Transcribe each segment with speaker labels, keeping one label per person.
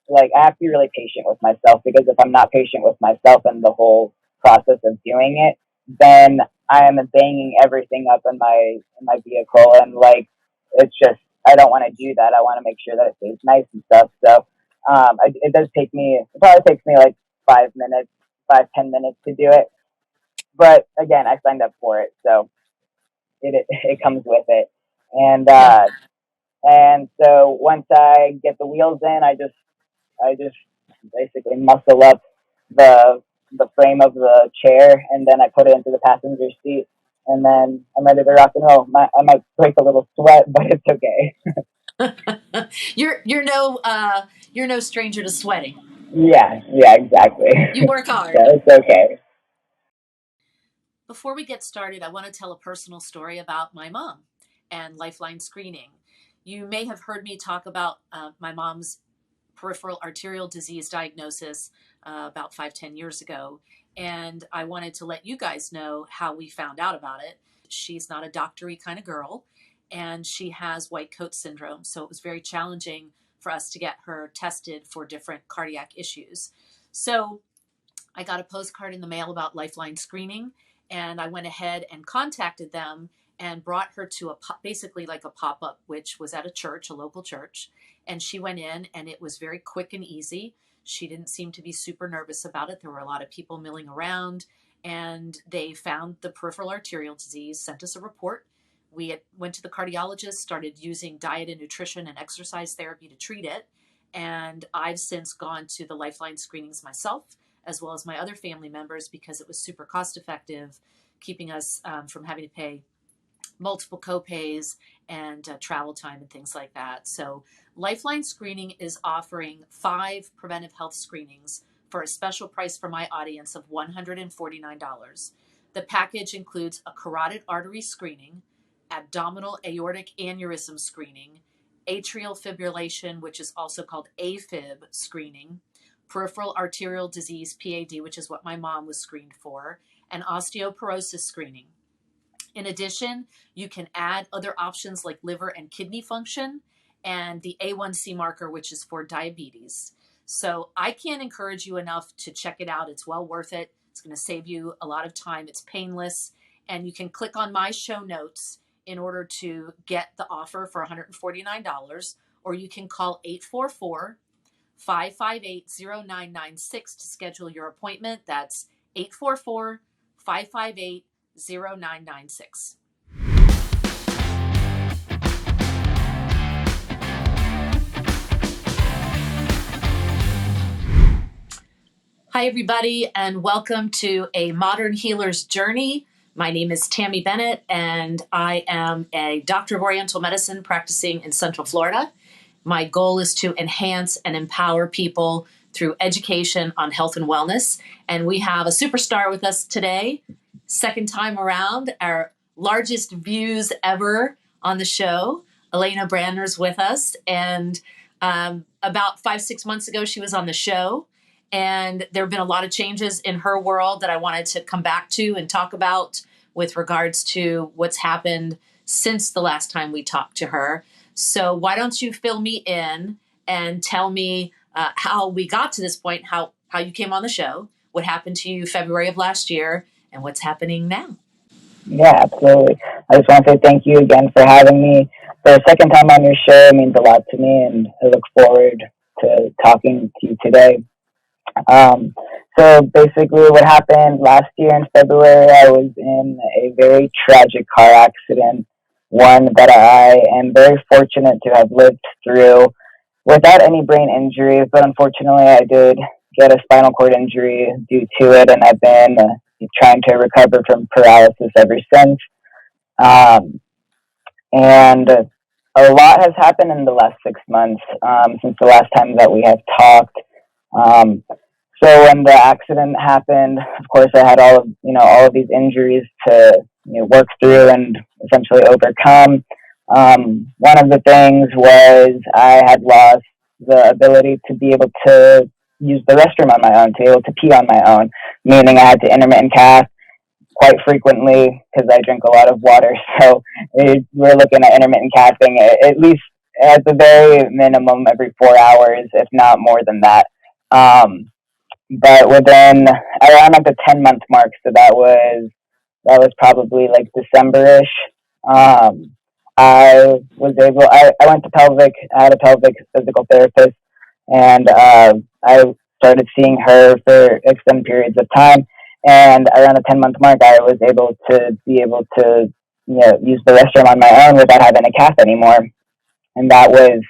Speaker 1: like, I have to be really patient with myself, because if I'm not patient with myself in the whole process of doing it, then I am banging everything up in my vehicle, and like, it's just, I don't want to do that. I want to make sure that it stays nice and stuff. So it does take me. It probably takes me like 5 minutes, 5-10 minutes to do it. But again, I signed up for it, so it comes with it. And
Speaker 2: Yeah.
Speaker 1: and so once I get the wheels in, I just basically muscle up the frame of the chair, and then I put it into the passenger seat, and then I'm ready to rock and roll. I might break a little sweat, but it's okay.
Speaker 2: You're no stranger to sweating.
Speaker 1: Yeah, exactly.
Speaker 2: You work
Speaker 1: So
Speaker 2: hard.
Speaker 1: it's okay.
Speaker 2: Before we get started, I want to tell a personal story about my mom and Lifeline screening. You may have heard me talk about my mom's peripheral arterial disease diagnosis about 5-10 years ago. And I wanted to let you guys know how we found out about it. She's not a doctory kind of girl, and she has white coat syndrome. So it was very challenging for us to get her tested for different cardiac issues. So I got a postcard in the mail about Lifeline screening, and I went ahead and contacted them and brought her to basically like a pop-up, which was at a church, a local church. And she went in, and it was very quick and easy. She didn't seem to be super nervous about it. There were a lot of people milling around, and they found the peripheral arterial disease, sent us a report. Went to the cardiologist, started using diet and nutrition and exercise therapy to treat it. And I've since gone to the Lifeline screenings myself, as well as my other family members, because it was super cost effective, keeping us from having to pay multiple copays and travel time and things like that. So Lifeline Screening is offering 5 preventive health screenings for a special price for my audience of $149. The package includes a carotid artery screening, abdominal aortic aneurysm screening, atrial fibrillation, which is also called AFib screening, peripheral arterial disease, PAD, which is what my mom was screened for, and osteoporosis screening. In addition, you can add other options like liver and kidney function and the A1C marker, which is for diabetes. So I can't encourage you enough to check it out. It's well worth it. It's going to save you a lot of time. It's painless. And you can click on my show notes in order to get the offer for $149, or you can call 844-558-0996 to schedule your appointment. That's 844-558-0996. Hi, everybody, and welcome to A Modern Healer's Journey. My name is Tammy Bennett, and I am a doctor of Oriental medicine practicing in Central Florida. My goal is to enhance and empower people through education on health and wellness. And we have a superstar with us today, second time around, our largest views ever on the show. Elena Brandner's with us. And about 5-6 months ago, she was on the show. And there have been a lot of changes in her world that I wanted to come back to and talk about with regards to what's happened since the last time we talked to her. So why don't you fill me in and tell me how we got to this point, how you came on the show, what happened to you February of last year, and what's happening now.
Speaker 1: Yeah, absolutely. I just want to say thank you again for having me for a second time on your show. It means a lot to me, and I look forward to talking to you today. Um, so basically, what happened last year in February, I was in a very tragic car accident, one that I am very fortunate to have lived through without any brain injury, but unfortunately, I did get a spinal cord injury due to it, and I've been trying to recover from paralysis ever since. Um, and a lot has happened in the last 6 months since the last time that we have talked. Um, so when the accident happened, of course, I had all of these injuries to work through and essentially overcome. One of the things was I had lost the ability to be able to use the restroom on my own, to be able to pee on my own, meaning I had to intermittent cast quite frequently because I drink a lot of water. So we're looking at intermittent casting at least at the very minimum every 4 hours, if not more than that. But within around like the 10 month mark, so that was probably like December-ish. Um, I went to pelvic. I had a pelvic physical therapist, and I started seeing her for extended periods of time. And around the 10 month mark, I was able to use the restroom on my own without having a cath anymore, and that was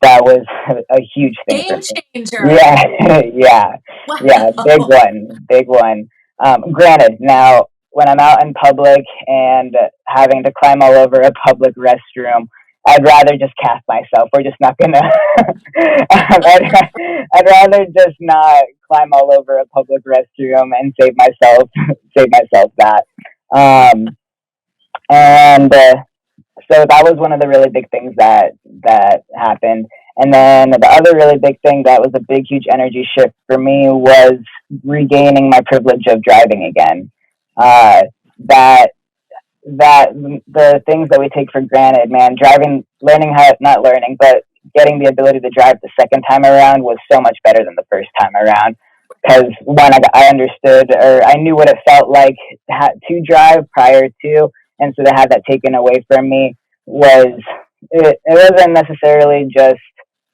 Speaker 1: a huge thing for
Speaker 2: Game
Speaker 1: me.
Speaker 2: changer.
Speaker 1: Yeah, yeah, yeah, big
Speaker 2: Wow.
Speaker 1: one, big one. Granted, now when I'm out in public and having to climb all over a public restroom, I'd rather just cast myself. We're just not gonna. I'd rather just not climb all over a public restroom and save myself that. Um, and so that was one of the really big things that happened. And then the other really big thing that was a big, huge energy shift for me was regaining my privilege of driving again. Uh, that that the things that we take for granted, man, driving, learning how, not learning, but getting the ability to drive the second time around was so much better than the first time around. Because one, I understood, or I knew what it felt like to drive prior to, and so to have that taken away from me it wasn't necessarily just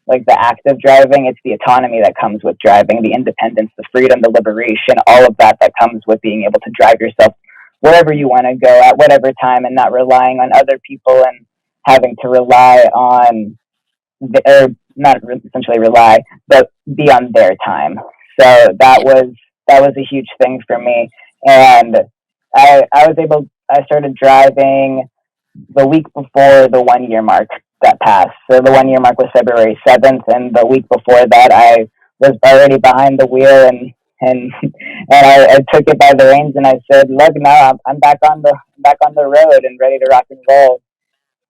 Speaker 1: like the act of driving, it's the autonomy that comes with driving, the independence, the freedom, the liberation, all of that comes with being able to drive yourself wherever you want to go at whatever time, and not relying on other people and having to rely on or not essentially rely, but be on their time. So
Speaker 2: Yeah.
Speaker 1: that was a huge thing for me, and I started driving the week before the 1 year mark that passed. So the 1 year mark was February 7th, and the week before that, I was already behind the wheel, and I took it by the reins and I said, "Look, now I'm back on the road and ready to rock and roll."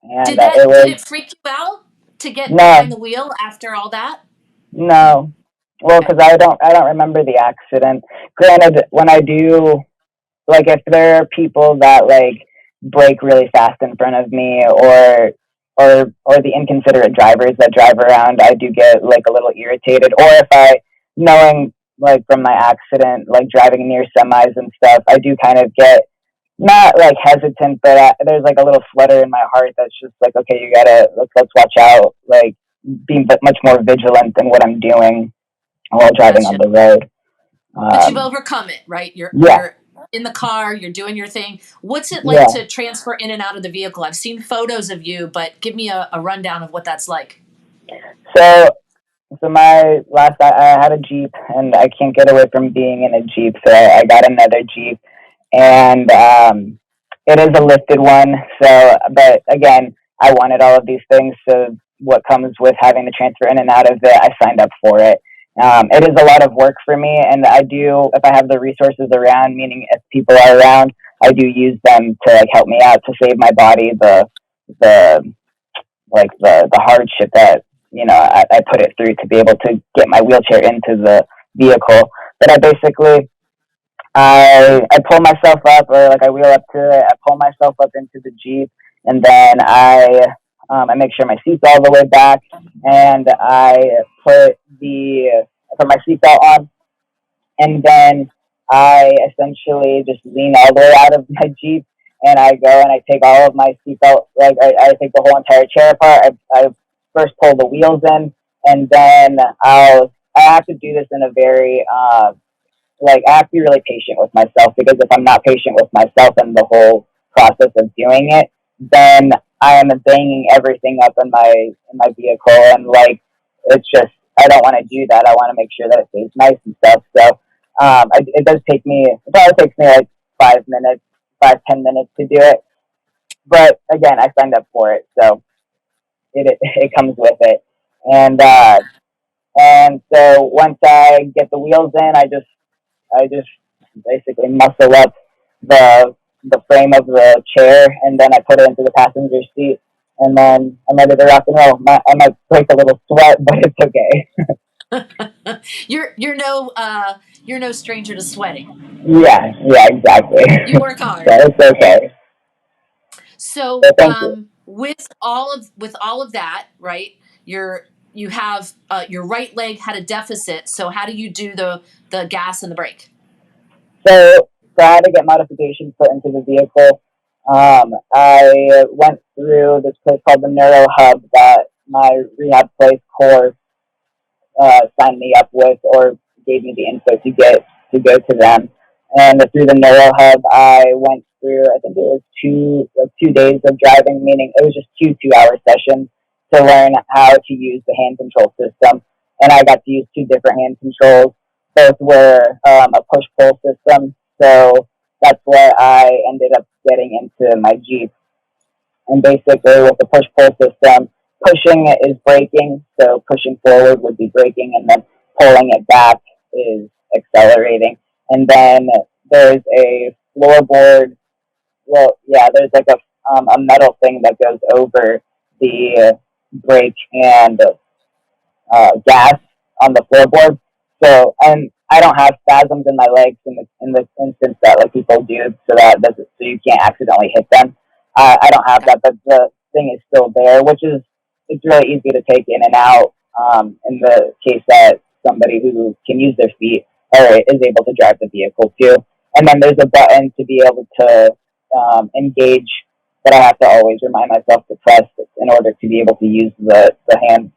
Speaker 1: And it
Speaker 2: Did
Speaker 1: was
Speaker 2: it freak you out to get behind
Speaker 1: no,
Speaker 2: the wheel after all that?
Speaker 1: no, well,
Speaker 2: Okay.
Speaker 1: because I don't remember the accident. Granted, when I do, like, if there are people that like brake really fast in front of me, or the inconsiderate drivers that drive around, I do get like a little irritated. Or if I, knowing like from my accident, like driving near semis and stuff, I do kind of get not like hesitant, but there's like a little flutter in my heart that's just like, okay, you gotta let's watch out, like being much more vigilant than what I'm doing while driving on
Speaker 2: Gotcha.
Speaker 1: the road.
Speaker 2: But you've
Speaker 1: Um,
Speaker 2: overcome it, right? You're
Speaker 1: yeah,
Speaker 2: you're in the car, you're doing your thing. What's it like
Speaker 1: yeah.
Speaker 2: to transfer in and out of the vehicle? I've seen photos of you, but give me a rundown of what that's like.
Speaker 1: So my last, I had a Jeep, and I can't get away from being in a Jeep, so I got another Jeep, and it is a lifted one. So, but again, I wanted all of these things. So, what comes with having to transfer in and out of it, I signed up for it. It is a lot of work for me, and I do, if I have the resources around, meaning if people are around, I do use them to like help me out to save my body the the hardship that I put it through to be able to get my wheelchair into the vehicle. But I pull myself up, or like I wheel up to it. I pull myself up into the Jeep, and then I make sure my seat's all the way back, and I put my seatbelt on, and then I essentially just lean all the way out of my Jeep, and I go and I take all of my seatbelt, like I take the whole entire chair apart. I first pull the wheels in, and then I have to do this in a very like I have to be really patient with myself, because if I'm not patient with myself in the whole process of doing it, then I am banging everything up in my vehicle, and like it's just I don't want to do that. I want to make sure that it stays nice and stuff. So it does take me. It probably takes me like 5 minutes, 5-10 minutes to do it. But again, I signed up for it, so it comes with it. And so once I get the wheels in, I just basically muscle up the frame of the chair, and then I put it into the passenger seat, and then I'm ready to rock and roll. I might break a little sweat, but it's okay.
Speaker 2: You're no stranger to sweating.
Speaker 1: Yeah, yeah, exactly.
Speaker 2: You work hard.
Speaker 1: So it's okay.
Speaker 2: So
Speaker 1: So thank you.
Speaker 2: with all of that, right? You have your right leg had a deficit. So how do you do the gas and the brake?
Speaker 1: So I had to get modifications put into the vehicle. I went through this place called the Neuro Hub that my rehab place core signed me up with or gave me the info to go to them. And through the Neuro Hub, I went through. I think it was 2 days of driving, meaning it was just 2 2-hour sessions to learn how to use the hand control system. And I got to use two different hand controls. Both were a push pull system. So that's where I ended up getting into my Jeep. And basically, with the push pull system, pushing is braking. So pushing forward would be braking, and then pulling it back is accelerating. And then there's a floorboard. Well, yeah, there's like a metal thing that goes over the brake and gas on the floorboard. So, and I don't have spasms in my legs in the instance that like people do, so you can't accidentally hit them. I don't have that, but the thing is still there, which is it's really easy to take in and out. In the case that somebody who can use their feet or is able to drive the vehicle too. And then there's a button to be able to engage that I have to always remind myself to press in order to be able to use the hand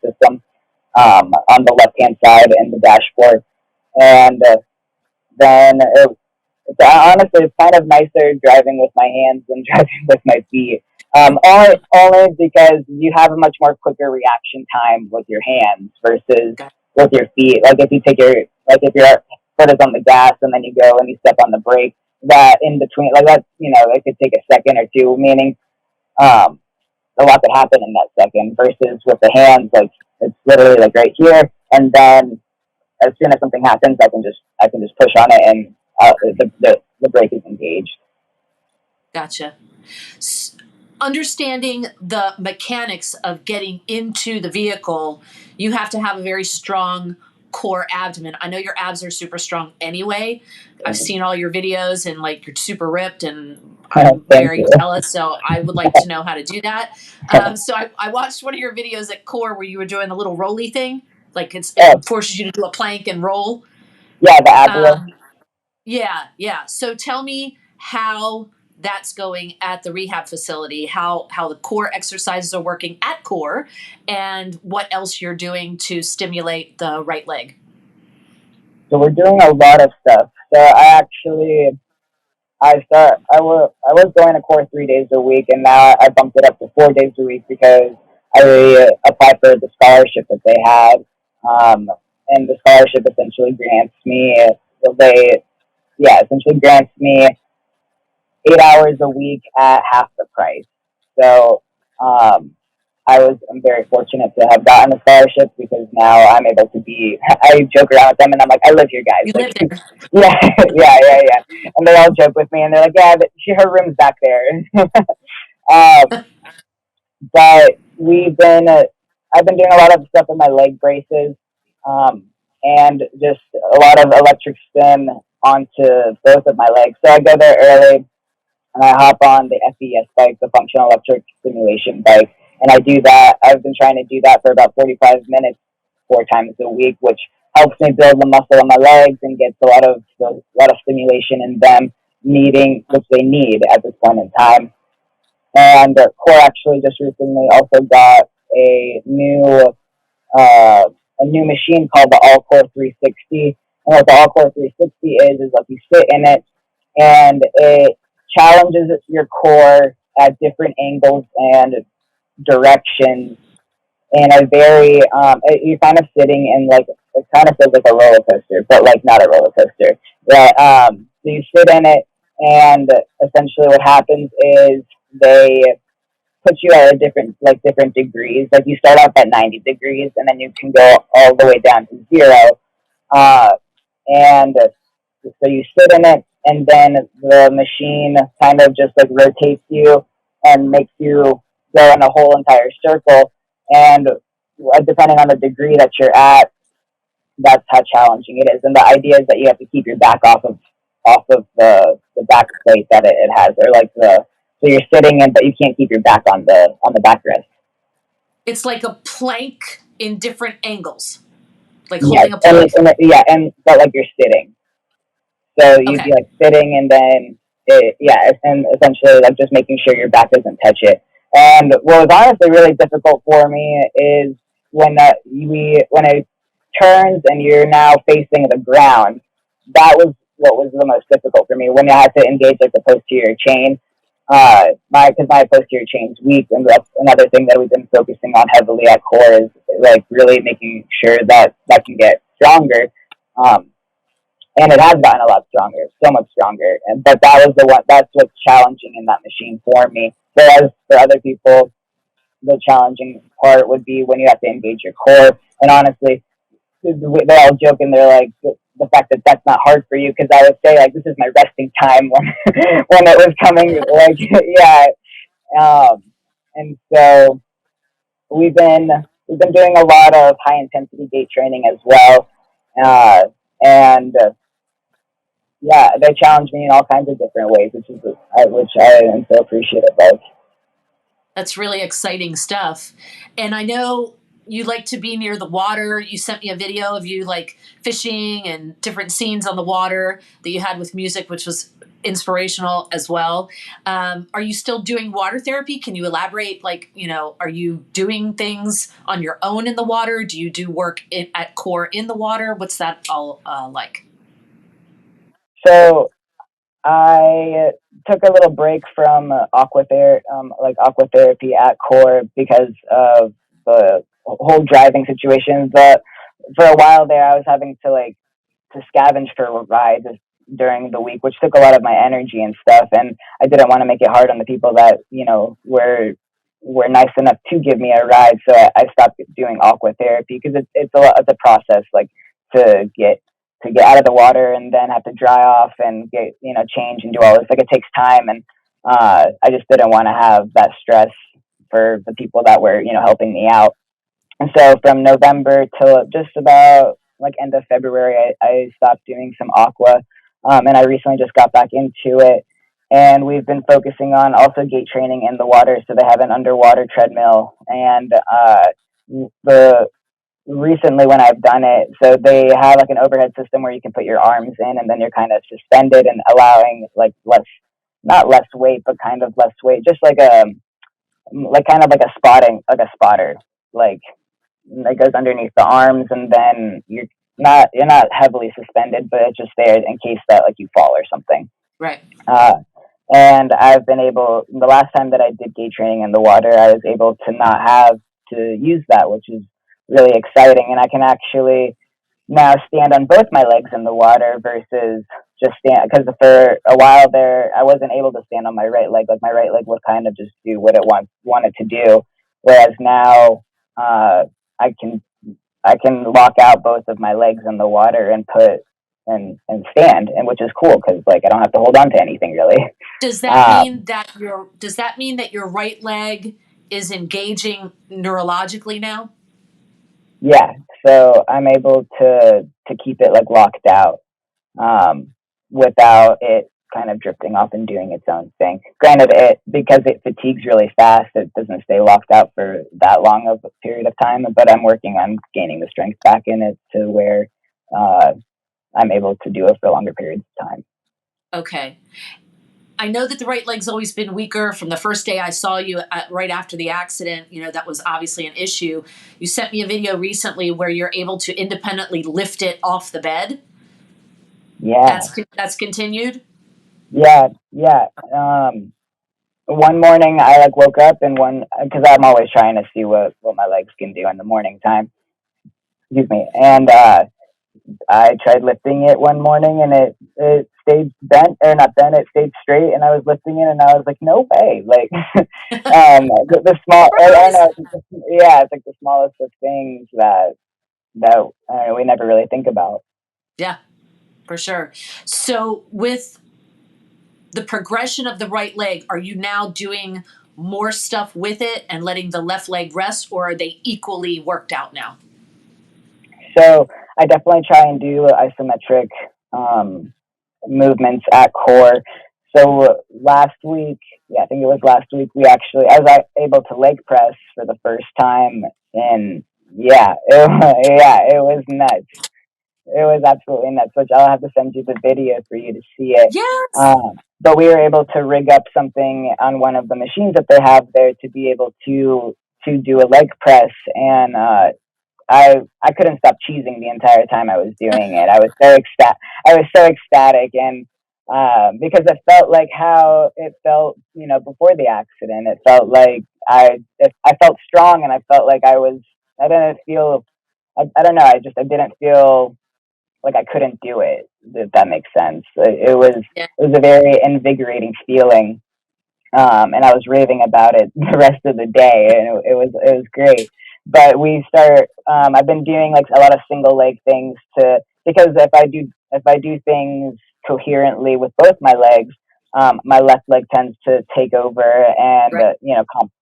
Speaker 1: system on the left hand side in the dashboard. And then it's honestly it's kind of nicer driving with my hands than driving with my feet. Only because you have a much more quicker reaction time with your hands versus with your feet. Like if your foot is on the gas and then you go and you step on the brake, that in between like that it could take a second or two. Meaning um, a lot could happen in that second versus with the hands like it's literally like right here and then as soon as something happens I can just push on it and the brake is engaged.
Speaker 2: Gotcha. Understanding the mechanics of getting into the vehicle, you have to have a very strong core abdomen. I know your abs are super strong anyway. I've seen all your videos and like you're super ripped and I'm
Speaker 1: Thank
Speaker 2: very
Speaker 1: you.
Speaker 2: jealous. So I would like to know how to do that. So I watched one of your videos at Core where you were doing the little rolly thing. Like it
Speaker 1: Oh,
Speaker 2: forces you to do a plank and roll.
Speaker 1: yeah, the ab lift.
Speaker 2: Um, yeah, yeah. So tell me how that's going at the rehab facility, how the core exercises are working at core, and what else you're doing to stimulate the right leg.
Speaker 1: So we're doing a lot of stuff. So I was going to core 3 days a week, and now I bumped it up to 4 days a week because I applied for the scholarship that they had, and the scholarship essentially grants me. Well, they yeah essentially grants me 8 hours a week at half the price. So um, I'm very fortunate to have gotten a scholarship because now I'm able to be. I joke around with them and I'm like, I live here, guys.
Speaker 2: You
Speaker 1: Like,
Speaker 2: live there.
Speaker 1: yeah, yeah. And they all joke with me and they're like, yeah, her room's back there. um, but I've been doing a lot of stuff with my leg braces, and just a lot of electric stim onto both of my legs. So I go there early and I hop on the FES bike, the functional electric stimulation bike, and I do that. I've been trying to do that for about 45 minutes, 4 times a week, which helps me build the muscle in my legs and gets a lot of stimulation in them which they need at this point in time. And Core actually just recently also got a new uh, a new machine called the All Core 360. And what the All Core 360 is like you sit in it and it challenges your core at different angles and directions in a very you're kind of sitting in like it kind of feels like a roller coaster, but like not a roller coaster. Yeah, so you sit in it, and essentially what happens is they put you at a different degrees. Like you start off at 90 degrees, and then you can go all the way down to zero. Uh, and so you sit in it, and then the machine kind of just like rotates you and makes you go in a whole entire circle. And depending on the degree that you're at, that's how challenging it is. And the idea is that you have to keep your back off of the back plate that it has, or like So you're sitting in, but you can't keep your back on the backrest.
Speaker 2: It's like a plank in different angles, like
Speaker 1: Yes,
Speaker 2: holding a plank.
Speaker 1: yeah, and but like you're sitting. So you'd
Speaker 2: Okay.
Speaker 1: be like sitting, and then yeah, and essentially like just making sure your back doesn't touch it. And what was honestly really difficult for me is when it turns and you're now facing the ground. That was what was the most difficult for me when I had to engage like the posterior chain. My posterior chain's weak, and that's another thing that we've been focusing on heavily at core is like really making sure that that can get stronger. Um, and it has gotten a lot stronger, so much stronger. But that was the one. That's what's challenging in that machine for me. Whereas for other people, the challenging part would be when you have to engage your core. And honestly, they're all joking. They're like the fact that that's not hard for you because I would say like this is my resting time when when it was coming. Like yeah, um, and so we've been doing a lot of high intensity gait training as well, uh, and yeah, they challenge me in all kinds of different ways, which I am so appreciative of.
Speaker 2: That's really exciting stuff. And I know you like to be near the water. You sent me a video of you like fishing and different scenes on the water that you had with music, which was inspirational as well. Are you still doing water therapy? Can you elaborate? Like, are you doing things on your own in the water? Do you do work at core in the water? What's that all like?
Speaker 1: So I took a little break from like aqua therapy at core because of the whole driving situation. But for a while there, I was having to scavenge for rides during the week, which took a lot of my energy and stuff. And I didn't want to make it hard on the people that were nice enough to give me a ride. So I stopped doing aqua therapy because it's a process like to get out of the water and then have to dry off and get change and do all this. Like it takes time, and I just didn't want to have that stress for the people that were helping me out. And so from November till just about like end of February, I stopped doing some aqua, and I recently just got back into it. And we've been focusing on also gait training in the water. So they have an underwater treadmill, and the recently when I've done it, so they have like an overhead system where you can put your arms in, and then you're kind of suspended and allowing like not less weight, but kind of less weight, just like kind of like a spotter, like that goes underneath the arms, and then you're not heavily suspended, but it's just there in case that like you fall or something.
Speaker 2: Right.
Speaker 1: Uh, and I've been able. The last time that I did gait training in the water, I was able to not have to use that, which is really exciting, and I can actually now stand on both my legs in the water versus just stand because for a while there I wasn't able to stand on my right leg. Like my right leg would kind of just do what it wanted to do, whereas now I can lock out both of my legs in the water and put and stand, and which is cool because like I don't have to hold on to anything really.
Speaker 2: Does that
Speaker 1: Uh,
Speaker 2: mean that your right leg is engaging neurologically now?
Speaker 1: yeah, so I'm able to keep it like locked out um, without it kind of drifting off and doing its own thing. Granted, because it fatigues really fast, it doesn't stay locked out for that long of a period of time. But I'm working on gaining the strength back in it to where uh, I'm able to do it for longer periods of time.
Speaker 2: Okay. I know that the right leg's always been weaker from the first day I saw you right after the accident. That was obviously an issue. You sent me a video recently where you're able to independently lift it off the bed.
Speaker 1: Yeah,
Speaker 2: That's continued.
Speaker 1: yeah. One morning I like woke up and because I'm always trying to see what my legs can do in the morning time. Excuse me, and I tried lifting it one morning and it stayed bent or not bent, it stayed straight and I was lifting it and I was like, no way. Like, the small, I don't
Speaker 2: Surprise!
Speaker 1: know. Yeah, it's like the smallest of things that we never really think about.
Speaker 2: Yeah, for sure. So with the progression of the right leg, are you now doing more stuff with it and letting the left leg rest, or are they equally worked out now?
Speaker 1: So I definitely try and do isometric um, movements at core. So last week, yeah, I think it was last week, I was able to leg press for the first time, and yeah, it was nuts. It was absolutely nuts, which I'll have to send you the video for you to see it.
Speaker 2: Yes.
Speaker 1: But we were able to rig up something on one of the machines that they have there to be able to do a leg press, and I couldn't stop cheesing the entire time I was doing it. I was so ecstatic, and because it felt like how it felt, before the accident. It felt like I felt strong, and I felt like I didn't feel. I don't know. I didn't feel like I couldn't do it. If that makes sense.
Speaker 2: Yeah.
Speaker 1: It was a very invigorating feeling, and I was raving about it the rest of the day, and it was great. But I've been doing like a lot of single leg things because if I do things coherently with both my legs, my left leg tends to take over and
Speaker 2: Right.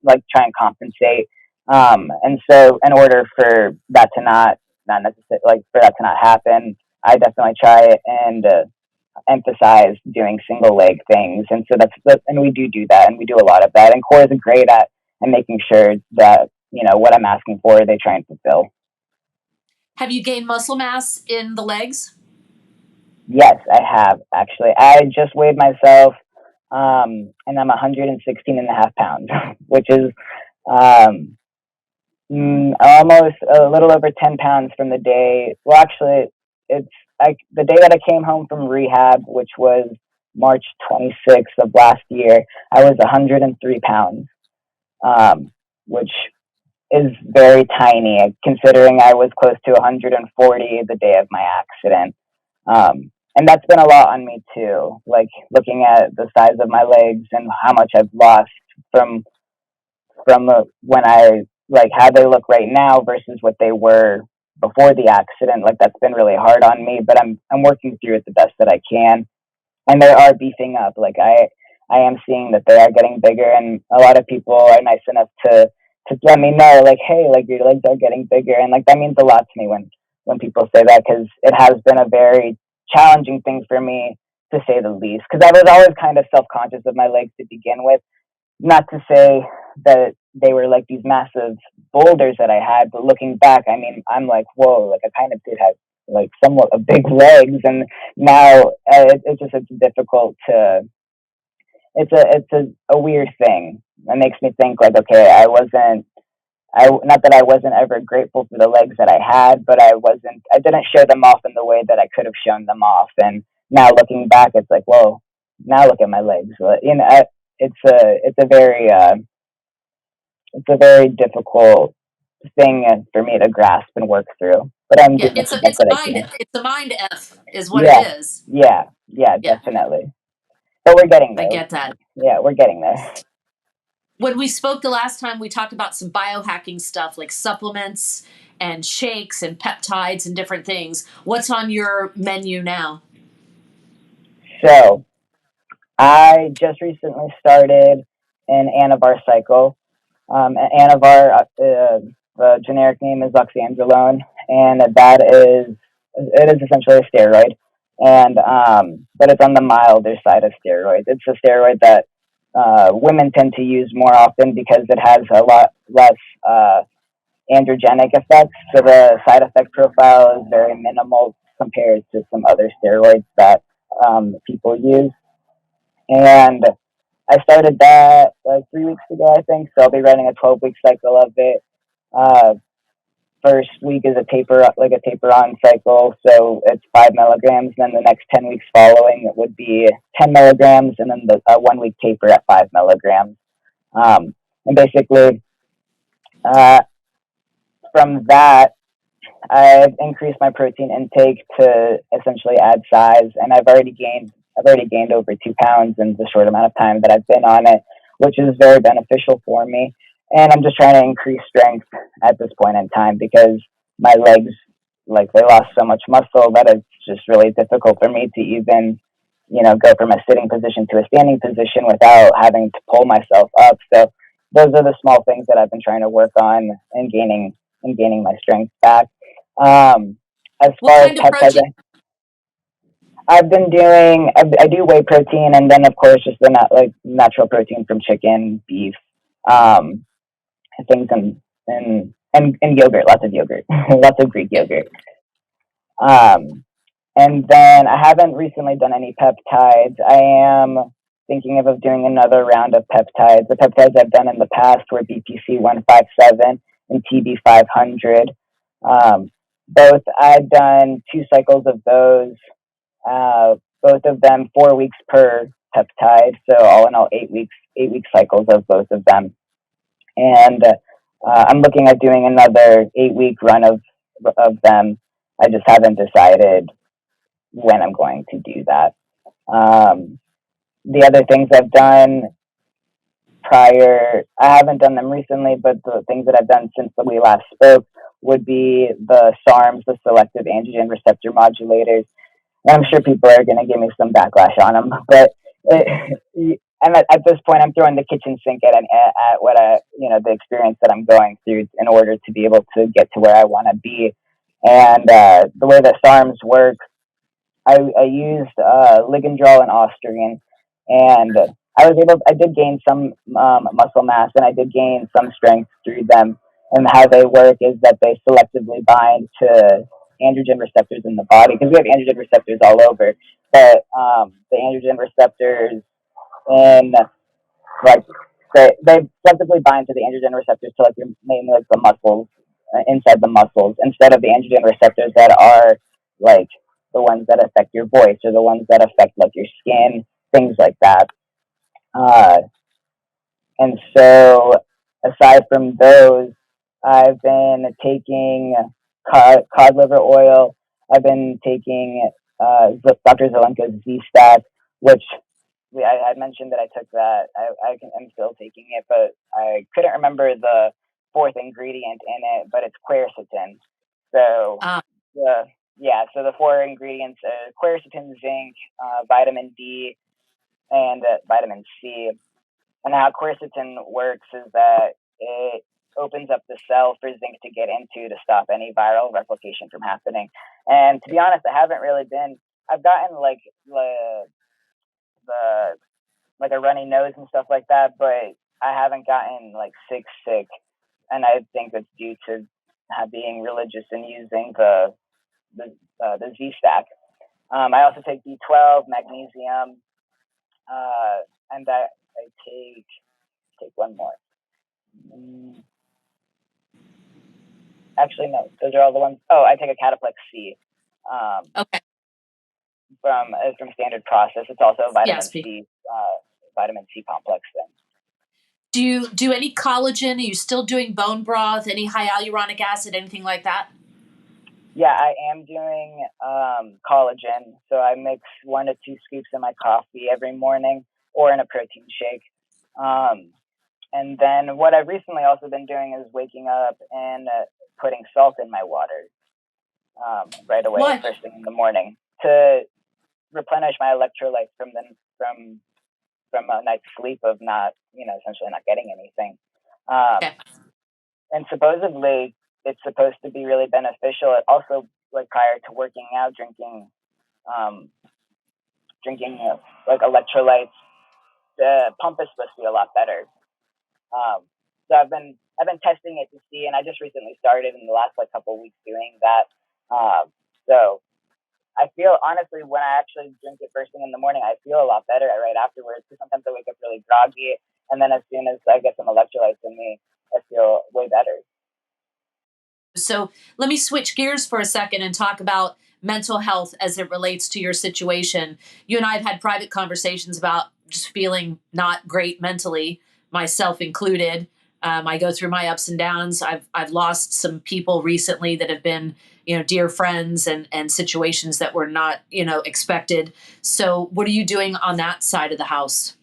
Speaker 1: like try and compensate. And so in order for that to not necessarily like for that to not happen, I definitely try it and emphasize doing single leg things, and so and we do that, and we do a lot of that. And core is great at and making sure that what I'm asking for, they try and fulfill.
Speaker 2: Have you gained muscle mass in the legs?
Speaker 1: Yes, I have actually. I just weighed myself, and I'm 116 and a half pounds, which is um, almost a little over 10 pounds from the day. Well, actually, it's like the day that I came home from rehab, which was March 26th of last year. I was 103 pounds, um, which is very tiny considering I was close to 140 the day of my accident. And that's been a lot on me too. Like looking at the size of my legs and how much I've lost from when I like how they look right now versus what they were before the accident. Like that's been really hard on me, but I'm working through it the best that I can. And they are beefing up. Like I am seeing that they are getting bigger, and a lot of people are nice enough to let me know, like, hey, like your legs are getting bigger, and like that means a lot to me when people say that, because it has been a very challenging thing for me, to say the least, because I was always kind of self conscious of my legs to begin with. Not to say that they were like these massive boulders that I had, but looking back, I mean, I'm like, whoa, like I kind of did have like somewhat of big legs, and now it's difficult to. It's a weird thing. It makes me think like, okay, I not that I wasn't ever grateful for the legs that I had, but I didn't show them off in the way that I could have shown them off. And now looking back, it's like, whoa, now look at my legs. It's a very difficult thing for me to grasp and work through. But I'm
Speaker 2: Yeah,
Speaker 1: doing the best that I can.
Speaker 2: it's a mind f is what it
Speaker 1: Yeah,
Speaker 2: is.
Speaker 1: yeah,
Speaker 2: Yeah,
Speaker 1: definitely. But we're getting
Speaker 2: I
Speaker 1: there.
Speaker 2: get that.
Speaker 1: Yeah, we're getting there.
Speaker 2: When we spoke the last time, we talked about some biohacking stuff like supplements and shakes and peptides and different things. What's on your menu now?
Speaker 1: So I just recently started an Anavar cycle. Anavar, the generic name is oxandrolone, and it is essentially a steroid, and but it's on the milder side of steroids. It's a steroid that women tend to use more often because it has a lot less androgenic effects. So the side effect profile is very minimal compared to some other steroids that people use. And I started that like 3 weeks ago, I think. So I'll be running a 12-week cycle of it. Uh, First week is a taper on cycle. So it's 5 milligrams. Then the next 10 weeks following, it would be 10 milligrams. And then the 1 week taper at 5 milligrams. And basically, uh, from that, I've increased my protein intake to essentially add size, and I've already gained over 2 pounds in the short amount of time that I've been on it, which is very beneficial for me. And I'm just trying to increase strength at this point in time because my legs, like they lost so much muscle that it's just really difficult for me to even, go from a sitting position to a standing position without having to pull myself up. So those are the small things that I've been trying to work on and gaining my strength back. Um, as
Speaker 2: What
Speaker 1: far as
Speaker 2: kind of
Speaker 1: peptides,
Speaker 2: protein?
Speaker 1: I've been doing. I do whey protein, and then of course just the natural protein from chicken, beef, um, things, and yogurt. Lots of yogurt, lots of Greek
Speaker 2: Okay.
Speaker 1: yogurt. Um, and then I haven't recently done any peptides. I am thinking of doing another round of peptides. The peptides I've done in the past were BPC 157 and TB 500. Um, both I've done 2 cycles of those. Both of them 4 weeks per peptide, so all in all 8 weeks, 8 week cycles of both of them. And I'm looking at doing another 8 week run of them. I just haven't decided when I'm going to do that. The other things I've done prior, I haven't done them recently, but the things that I've done since we last spoke would be the SARMs, the selective androgen receptor modulators. And I'm sure people are going to give me some backlash on them, but and at this point, I'm throwing the kitchen sink at what the experience that I'm going through in order to be able to get to where I want to be. And the way that SARMs work, I used Ligandrol and Austrian, and I did gain some muscle mass, and I did gain some strength through them. And how they work is that they selectively bind to androgen receptors in the body, because we have androgen receptors all over, but the androgen receptors in like they selectively bind to the androgen receptors to like mainly like the muscles, inside the muscles, instead of the androgen receptors that are like the ones that affect your voice or the ones that affect like your skin, things like that. uh, and so aside from those, I've been taking cod liver oil. I've been taking Dr. Zelenko's Z-Stack, which I mentioned that I took that. I'm still taking it, but I couldn't remember the fourth ingredient in it, but it's quercetin. So
Speaker 2: Uh,
Speaker 1: the yeah, so the four ingredients: quercetin, zinc, vitamin D, and vitamin C. And how quercetin works is that it opens up the cell for zinc to get into to stop any viral replication from happening. And to be honest, I haven't really been. I've gotten like the like a runny nose and stuff like that, but I haven't gotten like sick, and I think it's due to being religious and using the Z stack. I also take B12, magnesium, and I take one more. Mm, Actually, no, those are all the ones. Oh, I take a Cataplex C um,
Speaker 2: okay.
Speaker 1: from Standard Process. It's also a
Speaker 2: Yes.
Speaker 1: vitamin C complex thing.
Speaker 2: Do you do any collagen? Are you still doing bone broth? Any high hyaluronic acid? Anything like that?
Speaker 1: Yeah, I am doing collagen. So I mix 1 to 2 scoops in my coffee every morning or in a protein shake. Um, and then what I've recently also been doing is waking up and putting salt in my water right away,
Speaker 2: What?
Speaker 1: first thing in the morning, to replenish my electrolytes from a night's sleep of not, essentially not getting anything.
Speaker 2: Okay.
Speaker 1: Um, and supposedly it's supposed to be really beneficial. It also, like prior to working out, um, drinking like electrolytes, the pump is supposed to be a lot better. So I've been testing it to see, and I just recently started in the last like couple of weeks doing that. So I feel honestly when I actually drink it first thing in the morning, I feel a lot better right afterwards. Because sometimes I wake up really groggy, and then as soon as I get some electrolytes in me, I feel way better.
Speaker 2: So let me switch gears for a second and talk about mental health as it relates to your situation. You and I have had private conversations about just feeling not great mentally, myself included. I go through my ups and downs. I've lost some people recently that have been, dear friends, and situations that were not, expected. So what are you doing on that side of the house?